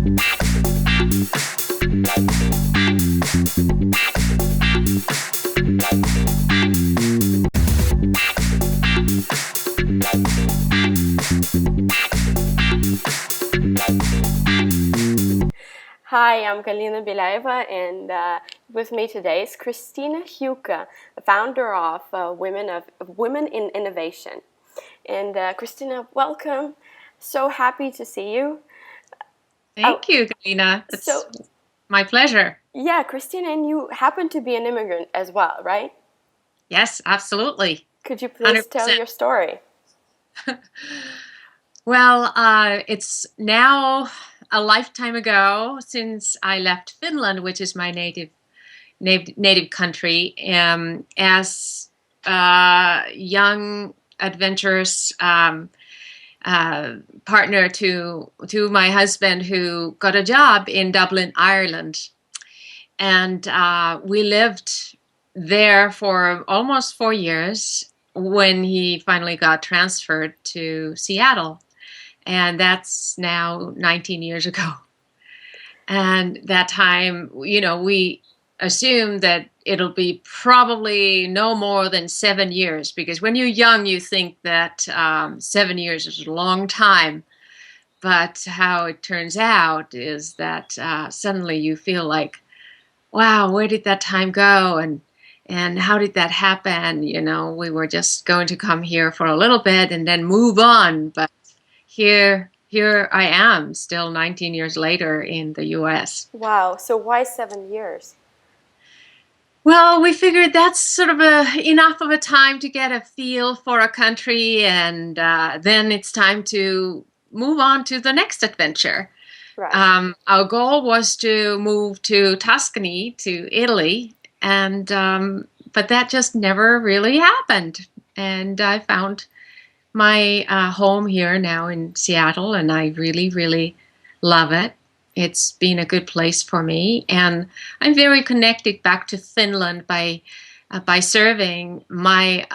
Hi, I'm Galina Bilaeva, and with me today is Kristiina Hiukka, the founder of Women in Innovation. And Kristiina, welcome. So happy to see you. Thank you, Galina. It's So my pleasure. yeah, Kristiina, and you happen to be an immigrant as well, right? Yes, absolutely. Could you please tell 100%. your story? Well, it's now a lifetime ago since I left Finland, which is my native country, as a young adventurous partner to my husband, who got a job in Dublin, Ireland. And we lived there for almost 4 years when he finally got transferred to Seattle. And that's now 19 years ago. And that time, we assume that it'll be probably no more than 7 years, because when you're young, you think that 7 years is a long time. But how it turns out is that suddenly you feel like, wow, where did that time go? And how did that happen? We were just going to come here for a little bit and then move on. But here I am, still 19 years later in the US. Wow, so why 7 years? Well, we figured that's sort of enough of a time to get a feel for a country, and then it's time to move on to the next adventure. Right. Our goal was to move to Tuscany, to Italy, and but that just never really happened. And I found my home here now in Seattle, and I really, really love it. It's been a good place for me, and I'm very connected back to Finland by serving my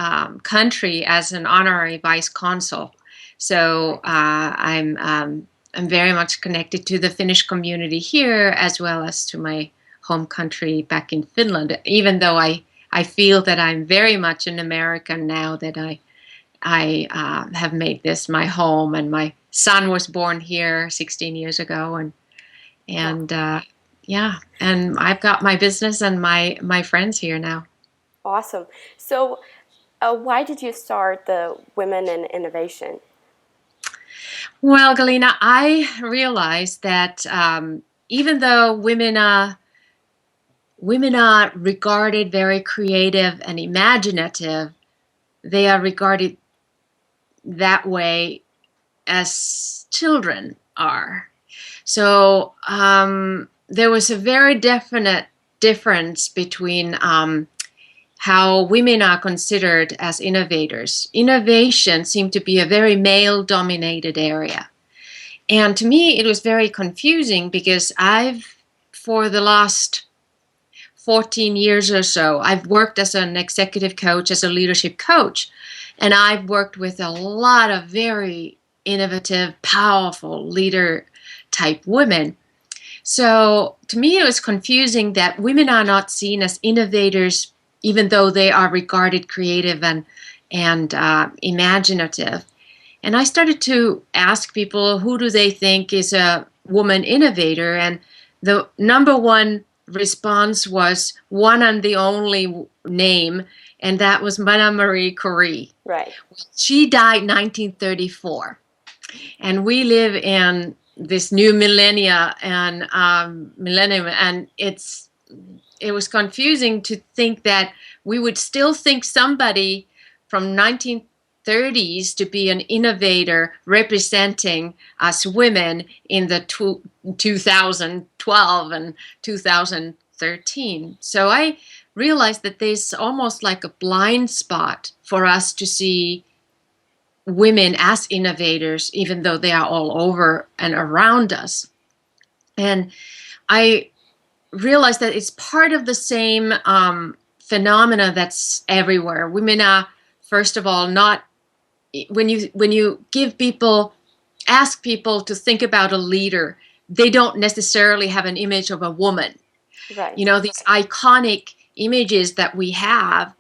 country as an honorary vice consul. So I'm very much connected to the Finnish community here, as well as to my home country back in Finland. Even though I feel that I'm very much an American now that I have made this my home, and my son was born here 16 years ago, and yeah, and I've got my business and my friends here now. Awesome. So why did you start the Women in Innovation? Well, Galina, I realized that even though women are regarded very creative and imaginative, they are regarded that way as children are. So there was a very definite difference between how women are considered as innovators. Innovation seemed to be a very male-dominated area. And to me, it was very confusing because for the last 14 years or so, I've worked as an executive coach, as a leadership coach, and I've worked with a lot of very innovative, powerful leader type women. So to me, it was confusing that women are not seen as innovators, even though they are regarded creative and imaginative. And I started to ask people, who do they think is a woman innovator? And the number one response was one and the only name, and that was Madame Marie Curie. Right. She died 1934, and we live in this new millennium, and it was confusing to think that we would still think somebody from 1930s to be an innovator representing us women in the 2012 and 2013. So I realized that there's almost like a blind spot for us to see women as innovators, even though they are all over and around us. And I realized that it's part of the same phenomena that's everywhere. Women are, first of all, not when you ask people to think about a leader, they don't necessarily have an image of a woman. Right. These iconic images that we have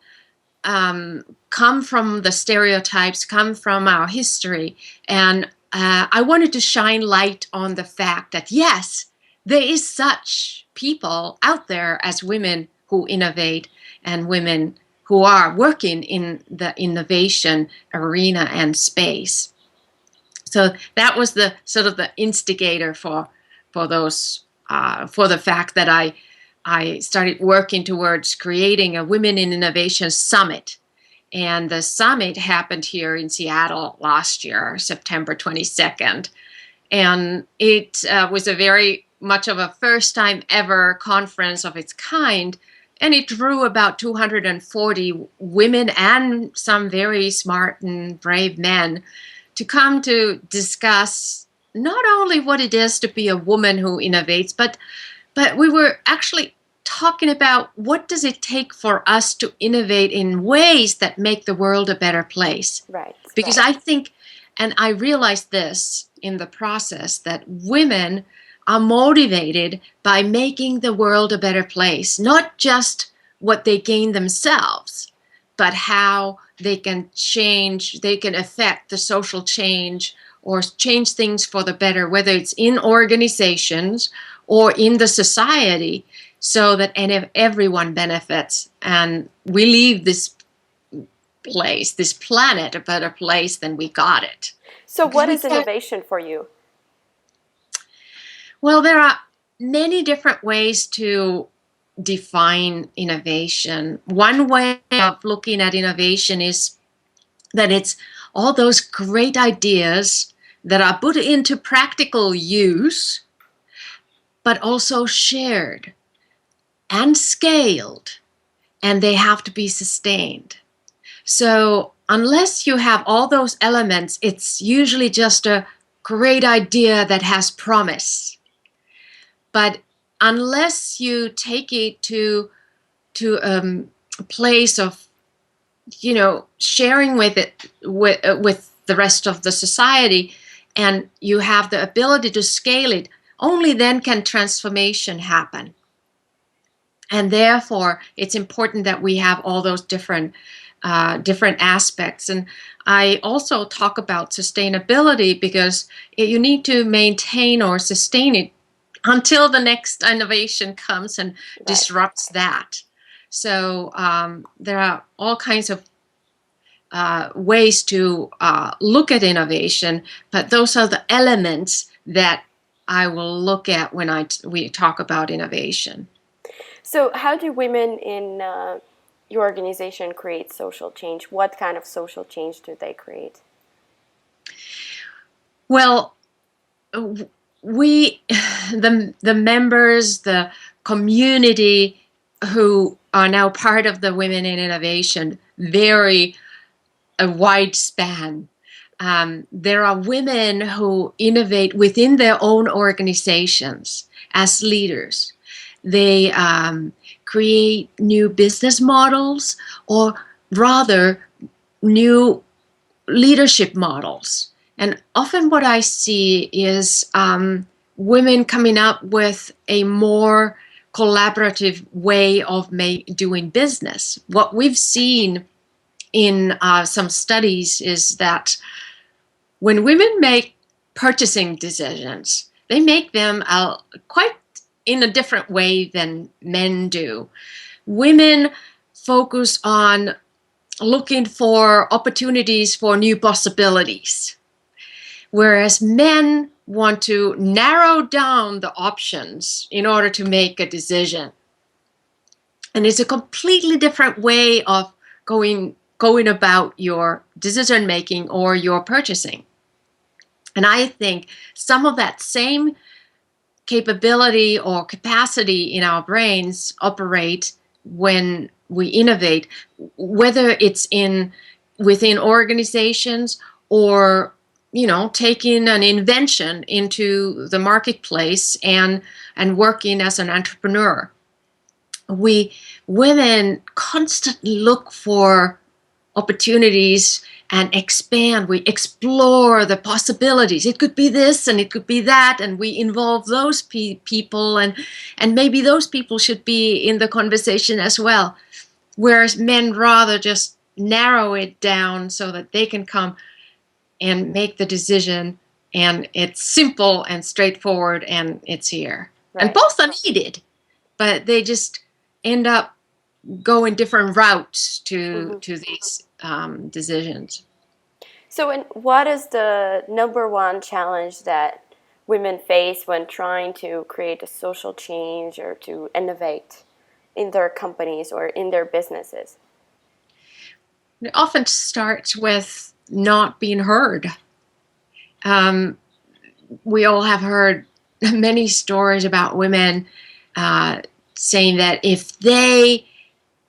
come from the stereotypes, come from our history. And I wanted to shine light on the fact that, yes, there is such people out there as women who innovate and women who are working in the innovation arena and space. So that was the sort of the instigator for those for the fact that I started working towards creating a Women in Innovation Summit. And the summit happened here in Seattle last year, September 22nd. And it was a very much of a first time ever conference of its kind. And it drew about 240 women and some very smart and brave men to come to discuss not only what it is to be a woman who innovates, but we were actually talking about what does it take for us to innovate in ways that make the world a better place. Right. Because I think, and I realized this in the process, that women are motivated by making the world a better place, not just what they gain themselves, but how they can change, they can affect the social change or change things for the better, whether it's in organizations or in the society, so that everyone benefits and we leave this place, this planet, a better place than we got it. So what is innovation for you? Well, there are many different ways to define innovation. One way of looking at innovation is that it's all those great ideas that are put into practical use, but also shared and scaled, and they have to be sustained. So unless you have all those elements, it's usually just a great idea that has promise. But unless you take it to a place of, sharing with it with the rest of the society, and you have the ability to scale it, only then can transformation happen. And therefore, it's important that we have all those different aspects. And I also talk about sustainability because you need to maintain or sustain it until the next innovation comes and disrupts that. So there are all kinds of ways to look at innovation, but those are the elements that I will look at when we talk about innovation. So how do women in your organization create social change? What kind of social change do they create? Well, we, the members, the community who are now part of the Women in Innovation, vary a wide span. There are women who innovate within their own organizations as leaders. They create new business models, or rather new leadership models. And often what I see is women coming up with a more collaborative way of doing business. What we've seen in some studies is that when women make purchasing decisions, they make them quite in a different way than men do. Women focus on looking for opportunities for new possibilities, whereas men want to narrow down the options in order to make a decision. And it's a completely different way of going about your decision making or your purchasing. And I think some of that same capability or capacity in our brains operate when we innovate, whether it's within organizations or taking an invention into the marketplace and working as an entrepreneur. Women constantly look for opportunities and expand. We explore the possibilities. It could be this and it could be that, and we involve those people, and maybe those people should be in the conversation as well. Whereas men rather just narrow it down so that they can come and make the decision, and it's simple and straightforward, and it's here. Right. And both are needed, but they just end up going different routes to these decisions. So, what is the number one challenge that women face when trying to create a social change or to innovate in their companies or in their businesses? It often starts with not being heard. We all have heard many stories about women saying that if they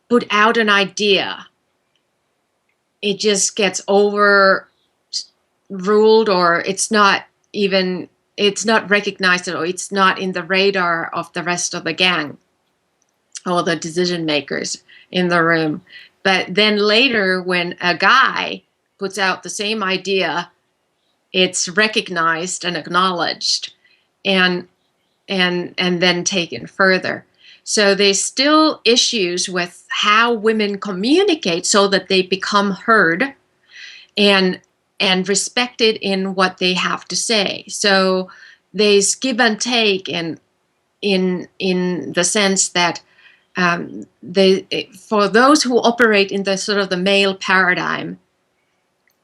put out an idea, it just gets overruled, or it's not recognized, or it's not in the radar of the rest of the gang or the decision makers in the room. But then later, when a guy puts out the same idea, it's recognized and acknowledged, and then taken further. So there's still issues with how women communicate so that they become heard and respected in what they have to say. So there's give and take, and in the sense that for those who operate in the sort of the male paradigm,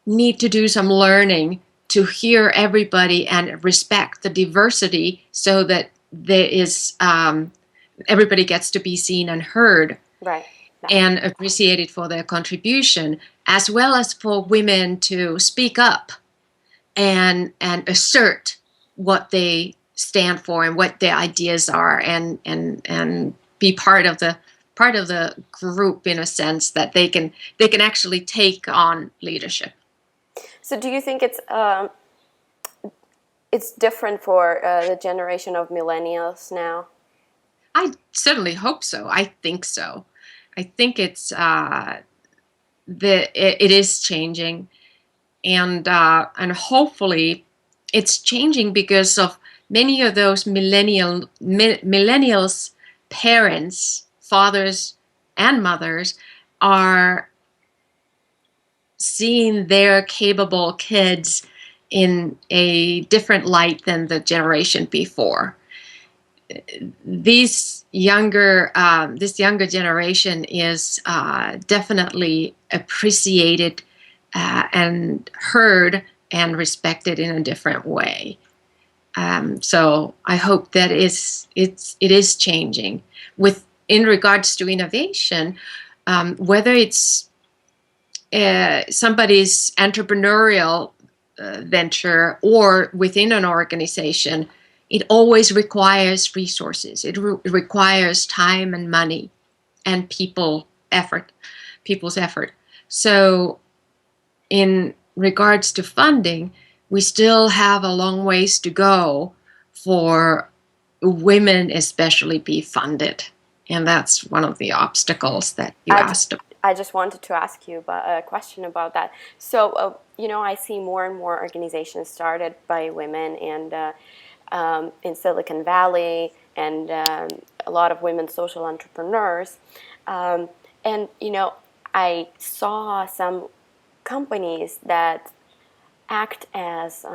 need to do some learning to hear everybody and respect the diversity, so that there is everybody gets to be seen and heard, right, and appreciated for their contribution, as well as for women to speak up and assert what they stand for and what their ideas are, and be part of the group, in a sense that they can actually take on leadership. So, do you think it's different for the generation of millennials now? I certainly hope so. I think so. I think it's it is changing, and hopefully it's changing because of many of those millennials parents, fathers and mothers, are seeing their capable kids in a different light than the generation before. This younger generation is definitely appreciated and heard and respected in a different way. So I hope that it is changing. In regards to innovation, whether it's somebody's entrepreneurial venture or within an organization, it always requires resources. It requires time and money and people's effort. So in regards to funding, we still have a long ways to go for women especially be funded. And that's one of the obstacles that you asked about. I just wanted to ask you a question about that. So, I see more and more organizations started by women, and in Silicon Valley, and a lot of women social entrepreneurs. And, I saw some companies that act as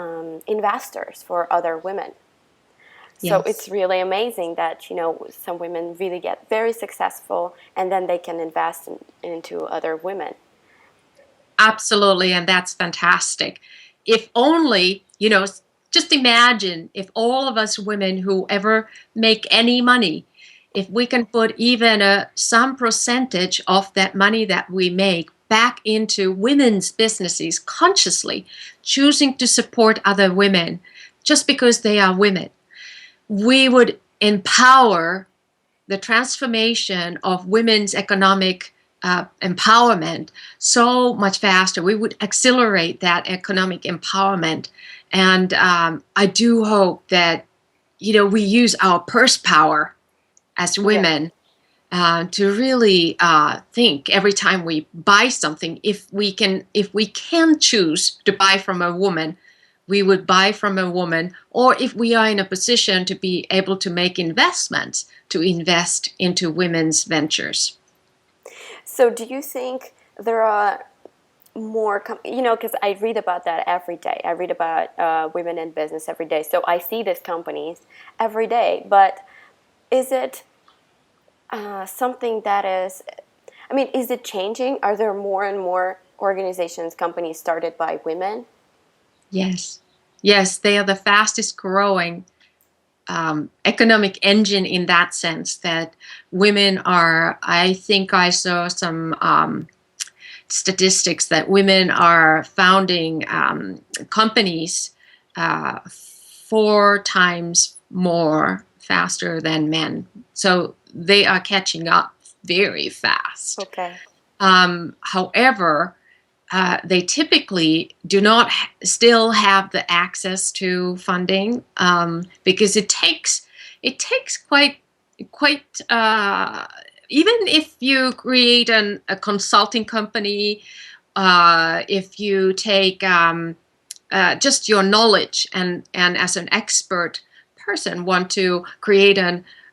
investors for other women. So Yes. it's really amazing that, some women really get very successful, and then they can invest into other women. Absolutely, and that's fantastic. If only, just imagine if all of us women who ever make any money, if we can put even some percentage of that money that we make back into women's businesses, consciously choosing to support other women just because they are women, we would empower the transformation of women's economic empowerment so much faster. We would accelerate that economic empowerment. And I do hope that, we use our purse power as women to really think every time we buy something, if we can choose to buy from a woman, we would buy from a woman, or if we are in a position to be able to make investments, to invest into women's ventures. So do you think there are more, because I read about that every day. I read about women in business every day. So I see these companies every day. But is it something that is, is it changing? Are there more and more organizations, companies started by women? Yes. Yes, they are the fastest growing economic engine in that sense, that women are, I think I saw some statistics that women are founding companies 4 times more faster than men. So they are catching up very fast. Okay. However, they typically do not still have the access to funding, because it takes quite even if you create a consulting company, if you take just your knowledge and as an expert person want to create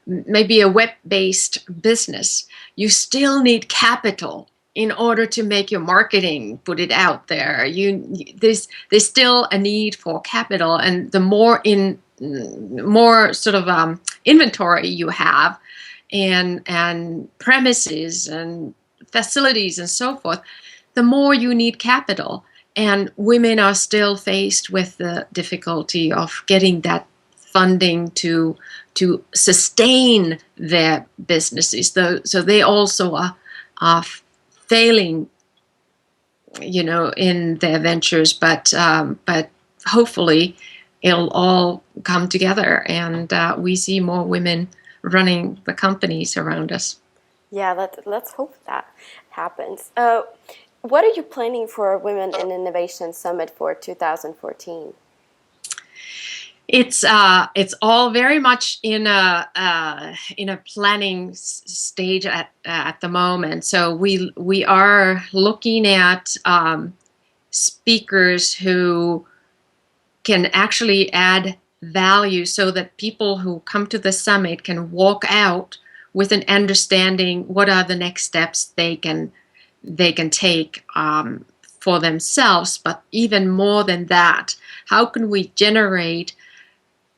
maybe a web-based business, you still need capital in order to make your marketing, put it out there. There's still a need for capital, and the more sort of inventory you have, and premises and facilities and so forth, the more you need capital. And women are still faced with the difficulty of getting that funding to sustain their businesses. So they also are failing, in their ventures. But hopefully it'll all come together, and we see more women running the companies around us. Yeah, let's hope that happens. What are you planning for Women in Innovation Summit for 2014? It's all very much in a planning stage at the moment. So we are looking at speakers who can actually add value, so that people who come to the summit can walk out with an understanding what are the next steps they can take for themselves. But even more than that, how can we generate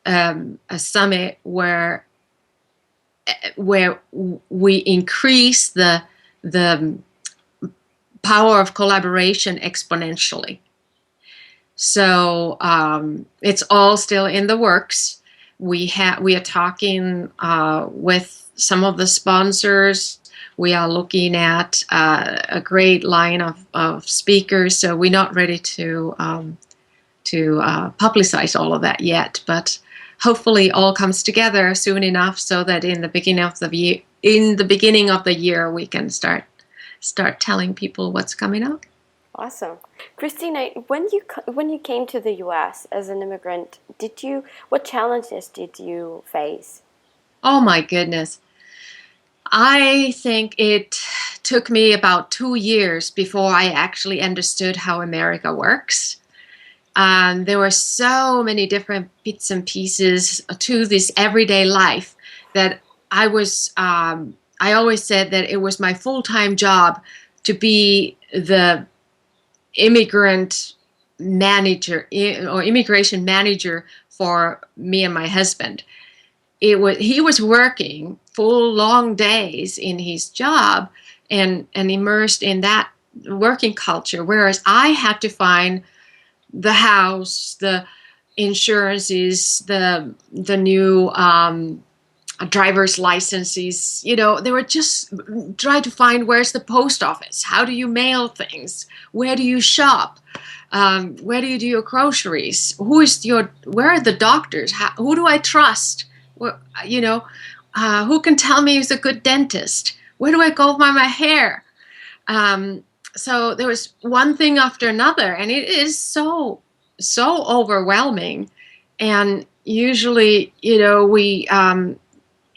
a summit where we increase the power of collaboration exponentially? So it's all still in the works. We are talking with some of the sponsors. We are looking at a great line of speakers. So we're not ready to publicize all of that yet, but hopefully all comes together soon enough, so that in the beginning of the year we can start telling people what's coming up. Awesome. Kristiina, when you came to the US as an immigrant, what challenges did you face? Oh my goodness. I think it took me about 2 years before I actually understood how America works. There were so many different bits and pieces to this everyday life that I always said that it was my full-time job to be the immigrant manager or immigration manager for me and my husband. He was working full long days in his job and immersed in that working culture, whereas I had to find the house, the insurances, the new driver's licenses. They were just trying to find, where's the post office? How do you mail things? Where do you shop? Where do you do your groceries? Where are the doctors? Who do I trust? Who can tell me who's a good dentist? Where do I go buy my hair? So there was one thing after another, and it is so overwhelming. And usually, we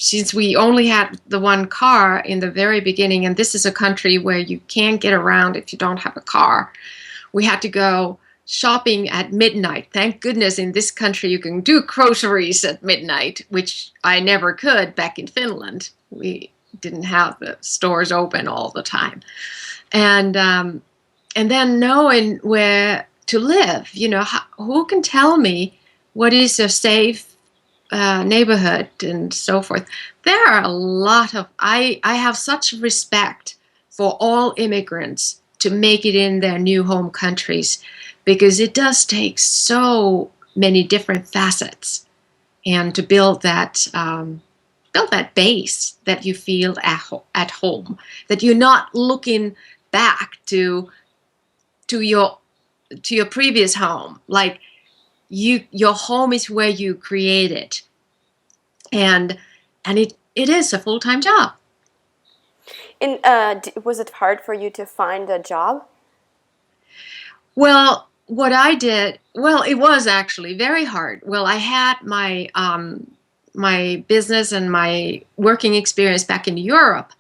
since we only had the one car in the very beginning, and this is a country where you can't get around if you don't have a car, we had to go shopping at midnight. Thank goodness in this country you can do groceries at midnight, which I never could back in Finland. We didn't have the stores open all the time. And then knowing where to live, who can tell me what is a safe neighborhood and so forth. There are a lot of, I have such respect for all immigrants to make it in their new home countries, because it does take so many different facets, and to build that base that you feel at home, that you're not looking back to your previous home, like your home is where you create it, and it is a full-time job. And was it hard for you to find a job? Well, what I did, it was actually very hard. Well, I had my my business and my working experience back in Europe.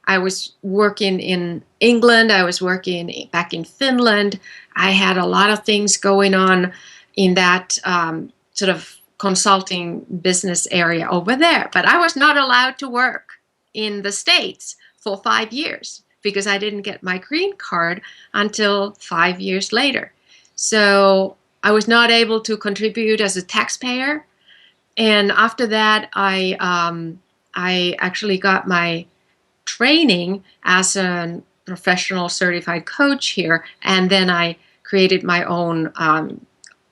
I was working in England. I was working back in Finland. I had a lot of things going on in that sort of consulting business area over there. But I was not allowed to work in the States for 5 years because I didn't get my green card until 5 years later. So I was not able to contribute as a taxpayer. And after that, I actually got my training as a professional certified coach here. And then I created my own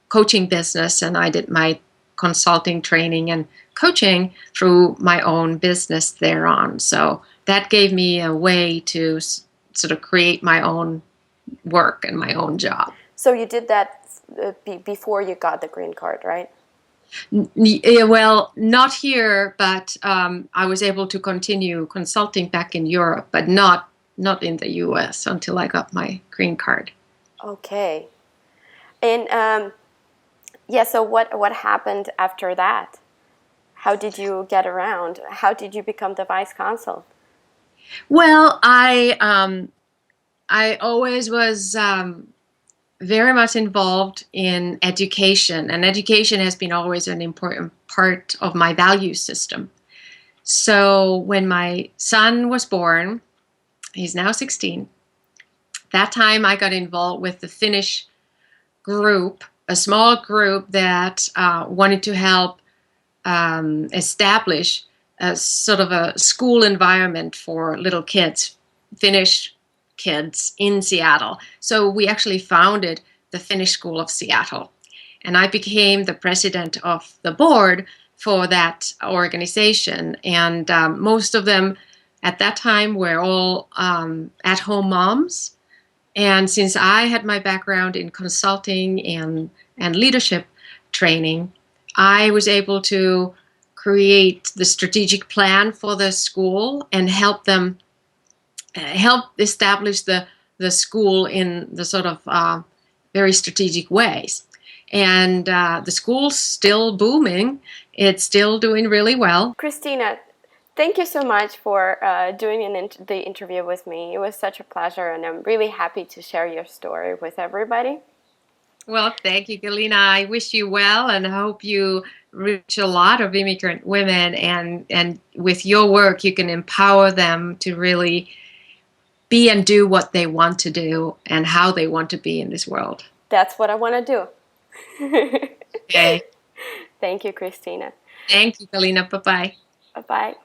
coaching business, and I did my consulting training and coaching through my own business thereon. So that gave me a way to sort of create my own work and my own job. So you did that before you got the green card, right? Well, not here, but I was able to continue consulting back in Europe, but not in the U.S. until I got my green card. Okay. And so what happened after that? How did you get around? How did you become the vice consul? Well, I always was very much involved in education, and education has been always an important part of my value system. So when my son was born, he's now 16, that time I got involved with the Finnish group, a small group that wanted to help establish a sort of a school environment for little kids, Finnish kids in Seattle. So we actually founded the Finnish School of Seattle. And I became the president of the board for that organization. And most of them at that time were all at-home moms. And since I had my background in consulting and leadership training, I was able to create the strategic plan for the school and help establish the school in the sort of very strategic ways. And the school's still booming. It's still doing really well. Kristiina, thank you so much for doing the interview with me. It was such a pleasure, and I'm really happy to share your story with everybody. Well, thank you, Galina. I wish you well, and I hope you reach a lot of immigrant women, and with your work you can empower them to really be and do what they want to do and how they want to be in this world. That's what I want to do. Okay. Thank you, Kristiina. Thank you, Galina. Bye-bye. Bye-bye.